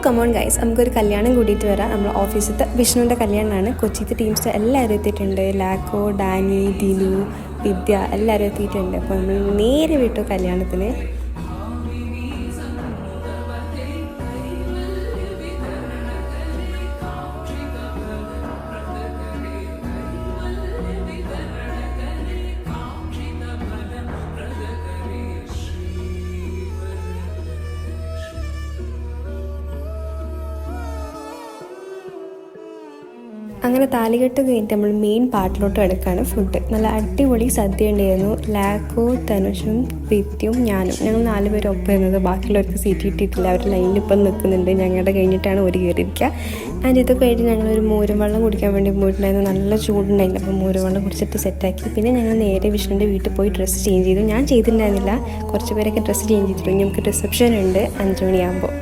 Come on guys, നമുക്കൊരു കല്യാണം കൂടിയിട്ട് വരാം. നമ്മൾ ഓഫീസിലത്തെ വിഷ്ണുവിൻ്റെ കല്യാണമാണ്. കൊച്ചിത്തെ ടീംസ് എല്ലാവരും എത്തിയിട്ടുണ്ട്. ലാക്കോ, ഡാനി, ദിനു, വിദ്യ എല്ലാവരും എത്തിയിട്ടുണ്ട്. അപ്പോൾ നമ്മൾ നേരെ വിട്ടു കല്യാണത്തിന്. അങ്ങനെ താലികെട്ട് കഴിഞ്ഞിട്ട് നമ്മൾ മെയിൻ പാട്ടിലോട്ട് എടുക്കുകയാണ്. ഫുഡ് നല്ല അടിപൊളി സദ്യ ഉണ്ടായിരുന്നു. ലാക്കോ, തനുഷും, പ്രീത്തിയും ഞാനും ഞങ്ങൾ 4 പേരും ഒപ്പം ഇരുന്നത്. ബാക്കിയുള്ളവർക്ക് സീറ്റ് കിട്ടിയിട്ടില്ല. അവർ ലൈനിൽ ഇപ്പം നിൽക്കുന്നുണ്ട്. ഞങ്ങളുടെ കഴിഞ്ഞിട്ടാണ് ഒരു കയറിയിരിക്കുക. ആൻഡ് ഇത് കഴിഞ്ഞ് ഞങ്ങളൊരു മോരും വെള്ളം കുടിക്കാൻ വേണ്ടി പോയിട്ടുണ്ടായിരുന്നു. നല്ല ചൂടുണ്ടായില്ല. അപ്പോൾ മോരും വെള്ളം കുടിച്ചിട്ട് സെറ്റാക്കി. പിന്നെ ഞങ്ങൾ നേരെ വിഷ്ണുവിൻ്റെ വീട്ടിൽ പോയി ഡ്രസ്സ് ചേഞ്ച് ചെയ്തു. ഞാൻ ചെയ്തിട്ടുണ്ടായിരുന്നില്ല, കുറച്ച് പേരൊക്കെ ഡ്രസ്സ് ചേഞ്ച് ചെയ്തിട്ടുണ്ട്. നമുക്ക് റിസപ്ഷൻ ഉണ്ട് 5 മണിയാകുമ്പോൾ.